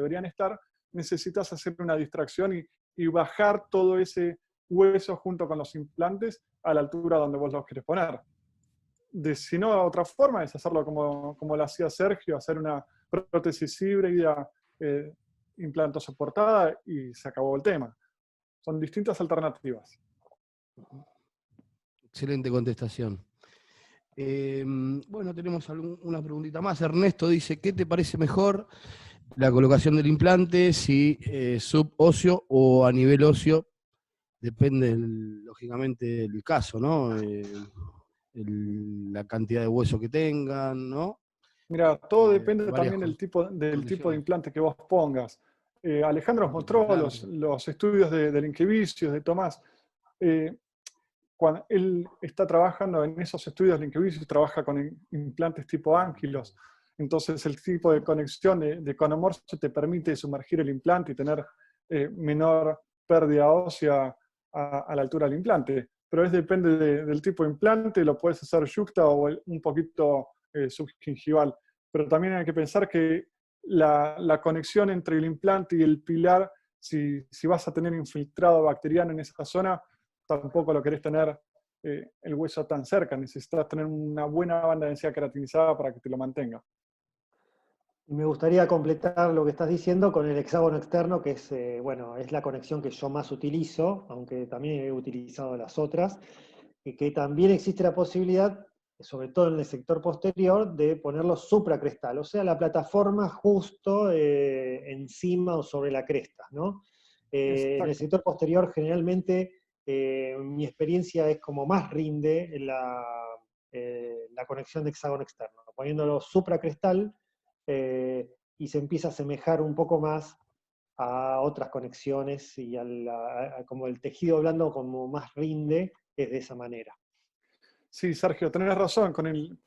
deberían estar, necesitas hacer una distracción y bajar todo ese hueso junto con los implantes a la altura donde vos los querés poner. Si no, otra forma es hacerlo como lo hacía Sergio, hacer una prótesis híbrida, implanto soportada y se acabó el tema. Son distintas alternativas. Excelente contestación. Bueno, tenemos una preguntita más. Ernesto dice, ¿qué te parece mejor la colocación del implante, si subóseo o a nivel óseo? Depende, lógicamente, del caso, ¿no? La cantidad de hueso que tengan, ¿no? Mira, todo Hay depende varias también del tipo de condiciones. implante que vos pongas. Alejandro os Tipo de mostró implante. los estudios del Inquivicius, de Tomás. Cuando él está trabajando en esos estudios de Inquivicius, trabaja con implantes tipo ánquilos. Entonces el tipo de conexión de conomorfo te permite sumergir el implante y tener menor pérdida ósea a la altura del implante. Pero depende del tipo de implante, lo puedes hacer yuxta o un poquito subgingival. Pero también hay que pensar que la conexión entre el implante y el pilar, si vas a tener infiltrado bacteriano en esa zona, tampoco lo querés tener el hueso tan cerca. Necesitas tener una buena banda de densidad queratinizada para que te lo mantenga. Me gustaría completar lo que estás diciendo con el hexágono externo, que es, bueno, es la conexión que yo más utilizo, aunque también he utilizado las otras, y que también existe la posibilidad, sobre todo en el sector posterior, de ponerlo supracrestal, o sea, la plataforma justo encima o sobre la cresta, ¿no? En el sector posterior generalmente mi experiencia es como más rinde la conexión de hexágono externo, poniéndolo supracrestal, y se empieza a asemejar un poco más a otras conexiones y como el tejido blando como más rinde, es de esa manera. Sí, Sergio, tenés razón,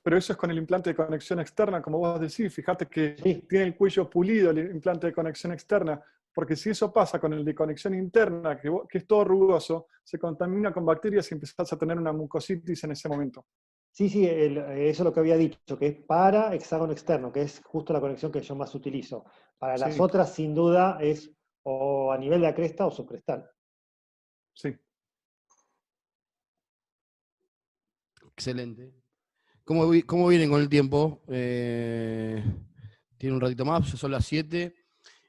pero eso es con el implante de conexión externa, como vos decís. Fíjate que Sí. tiene el cuello pulido el implante de conexión externa, porque si eso pasa con el de conexión interna, que es todo rugoso, se contamina con bacterias y empezás a tener una mucositis en ese momento. Sí, eso es lo que había dicho, que es para hexágono externo, que es justo la conexión que yo más utilizo. Para las Sí, otras, sin duda, es o a nivel de la cresta o subcrestal. sí. Excelente. ¿Cómo vienen con el tiempo? Tiene un ratito más, ya son las 7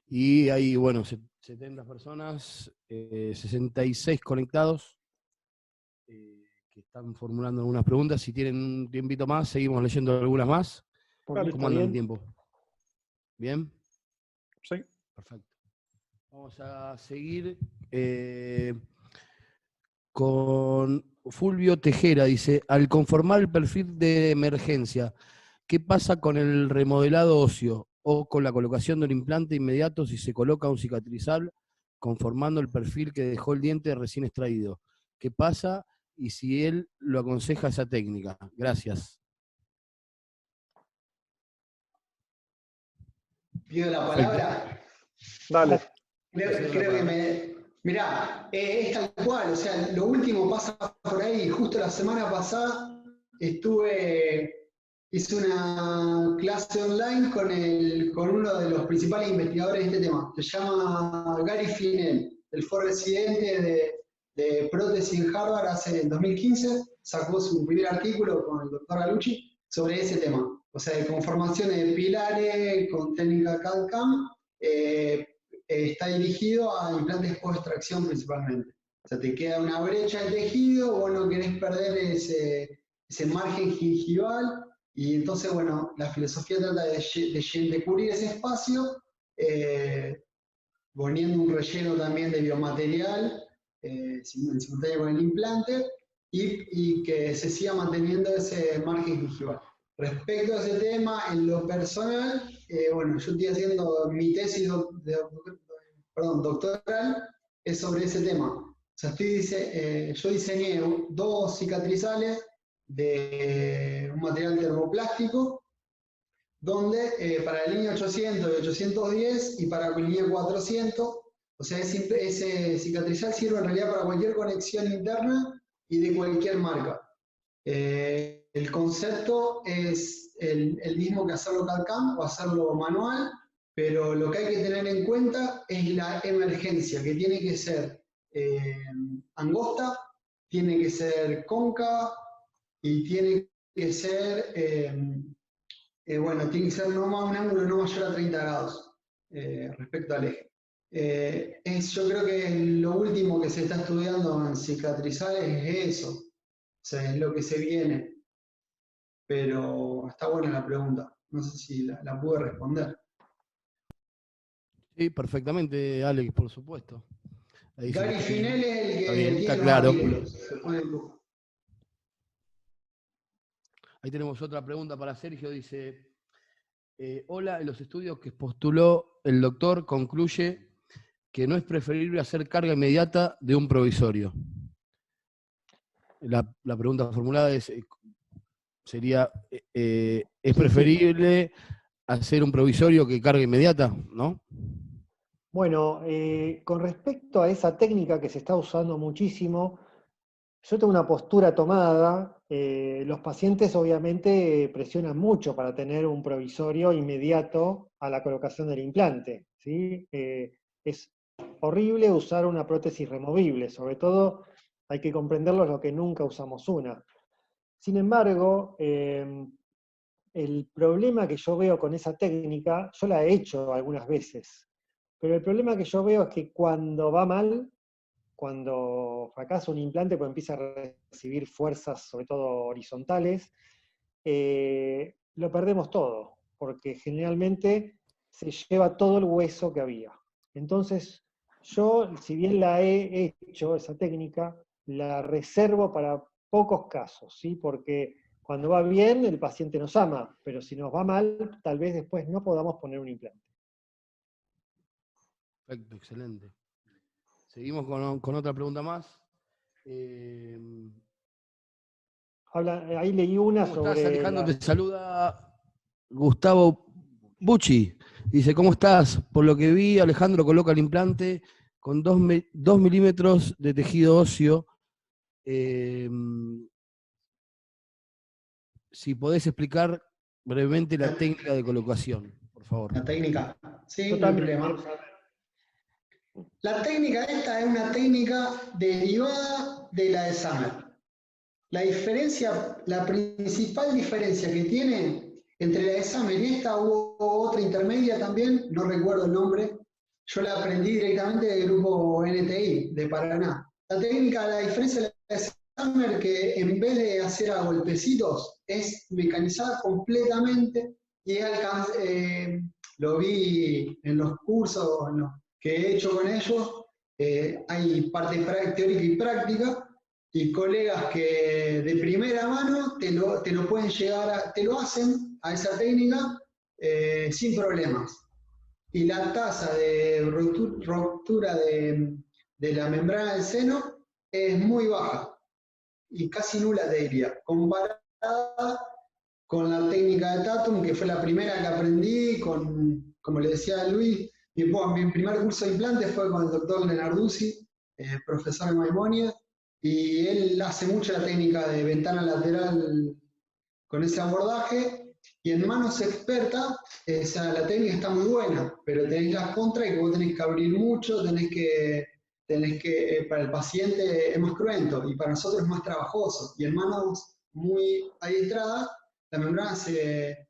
y hay, bueno, 70 personas, 66 conectados que están formulando algunas preguntas. Si tienen un tiempito más, seguimos leyendo algunas más. Vale. ¿Cómo andan el tiempo? ¿Bien? Sí. Perfecto. Vamos a seguir con Fulvio Tejera. Dice, al conformar el perfil de emergencia, ¿qué pasa con el remodelado óseo o con la colocación del implante inmediato si se coloca un cicatrizal conformando el perfil que dejó el diente recién extraído? ¿Qué pasa y si él lo aconseja esa técnica? Gracias. Pido la Perfecto. palabra. Dale. Creo que me. Mirá, es tal cual, o sea, lo último pasa por ahí. Justo la semana pasada hice una clase online con uno de los principales investigadores de este tema. Se llama Gary Finel. Él fue residente de prótesis en Harvard en 2015, sacó su primer artículo con el doctor Galucci sobre ese tema. O sea, de conformaciones de pilares con técnica CAD-CAM. Está dirigido a implantes post-extracción principalmente. O sea, te queda una brecha de tejido, vos no querés perder ese margen gingival, y entonces, bueno, la filosofía trata de cubrir ese espacio, poniendo un relleno también de biomaterial en simultáneo con el implante, y que se siga manteniendo ese margen gingival. Respecto a ese tema, en lo personal, bueno, yo estoy haciendo mi tesis doctoral, es sobre ese tema. O sea, yo diseñé 2 cicatrizales de un material termoplástico, donde para la línea 800 y 810 y para la línea 400, o sea, ese cicatrizal sirve en realidad para cualquier conexión interna y de cualquier marca. El concepto es el mismo que hacerlo CAD-CAM o hacerlo manual, pero lo que hay que tener en cuenta es la emergencia, que tiene que ser angosta, tiene que ser cóncava y tiene que ser, bueno, tiene que ser un ángulo no mayor a 30 grados respecto al eje. Yo creo que lo último que se está estudiando en cicatrizales es eso, o sea, es lo que se viene, pero está buena la pregunta, no sé si la pude responder. Sí, perfectamente, Alex, por supuesto. Ahí Gary Finel es el que está bien, tiene está los claro. artículos, se pone el lujo. Ahí tenemos otra pregunta para Sergio, dice, hola, en los estudios que postuló el doctor concluye que no es preferible hacer carga inmediata de un provisorio. La pregunta formulada sería, ¿es preferible hacer un provisorio que carga inmediata? ¿No? Bueno, con respecto a esa técnica que se está usando muchísimo, yo tengo una postura tomada. Los pacientes obviamente presionan mucho para tener un provisorio inmediato a la colocación del implante, ¿sí? Es horrible usar una prótesis removible, sobre todo hay que comprenderlo lo que nunca usamos una. Sin embargo, el problema que yo veo con esa técnica, yo la he hecho algunas veces, pero el problema que yo veo es que cuando va mal, cuando fracasa un implante, pues empieza a recibir fuerzas, sobre todo horizontales, lo perdemos todo, porque generalmente se lleva todo el hueso que había. Entonces, yo, si bien la he hecho, esa técnica, la reservo para pocos casos, ¿sí? Porque cuando va bien, el paciente nos ama, pero si nos va mal, tal vez después no podamos poner un implante. Perfecto, excelente. Seguimos con otra pregunta más. Ahí leí una ¿Cómo sobre... estás, Alejandro? Te saluda Gustavo Bucci. Dice, ¿cómo estás? Por lo que vi, Alejandro coloca el implante con 2 milímetros de tejido óseo. Si podés explicar brevemente la técnica de colocación, por favor. La técnica, sí, Yo no hay también problema. quiero saber. La técnica esta es una técnica derivada de la de Summer. La diferencia, la principal diferencia que tiene entre la de Summer y esta, hubo otra intermedia también, no recuerdo el nombre, yo la aprendí directamente del grupo NTI de Paraná. La técnica, la diferencia de la de Summer, que en vez de hacer a golpecitos, es mecanizada completamente y lo vi en los cursos que he hecho con ellos, hay parte teórica y práctica, y colegas que de primera mano te lo pueden te lo hacen a esa técnica sin problemas. Y la tasa de ruptura de la membrana del seno es muy baja y casi nula, te diría, comparada con la técnica de Tatum, que fue la primera que aprendí, como le decía a Luis, mi primer curso de implantes fue con el doctor Lenarduzzi, profesor de Maimonides, y él hace mucho la técnica de ventana lateral con ese abordaje, y en manos expertas, la técnica está muy buena, pero tenés las contras y que vos tenés que abrir mucho, para el paciente es más cruento, y para nosotros es más trabajoso, y en manos muy adiestradas, la membrana se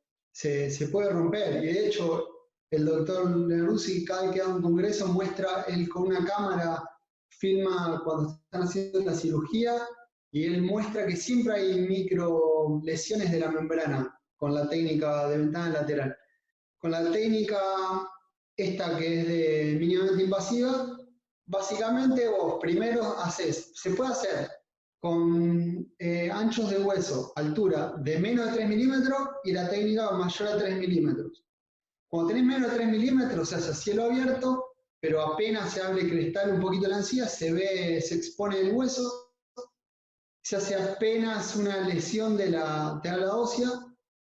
puede romper, y de hecho, el doctor Neruzzi, cada vez que da un congreso, muestra él con una cámara, filma cuando están haciendo la cirugía, y él muestra que siempre hay micro lesiones de la membrana con la técnica de ventana lateral. Con la técnica esta que es de mínimamente invasiva, básicamente vos primero se puede hacer con anchos de hueso, altura de menos de 3 milímetros y la técnica mayor a 3 milímetros. Cuando tenés menos de 3 milímetros se hace a cielo abierto, pero apenas se abre cristal un poquito la encía, se expone el hueso, se hace apenas una lesión de la tabla ósea,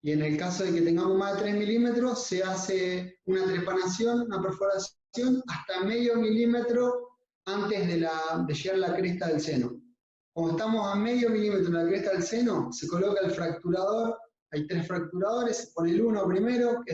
y en el caso de que tengamos más de 3 milímetros, se hace una trepanación, una perforación hasta medio milímetro antes de llegar a la cresta del seno. Cuando estamos a medio milímetro en la cresta del seno, se coloca el fracturador, hay 3 fracturadores, se pone el uno primero, que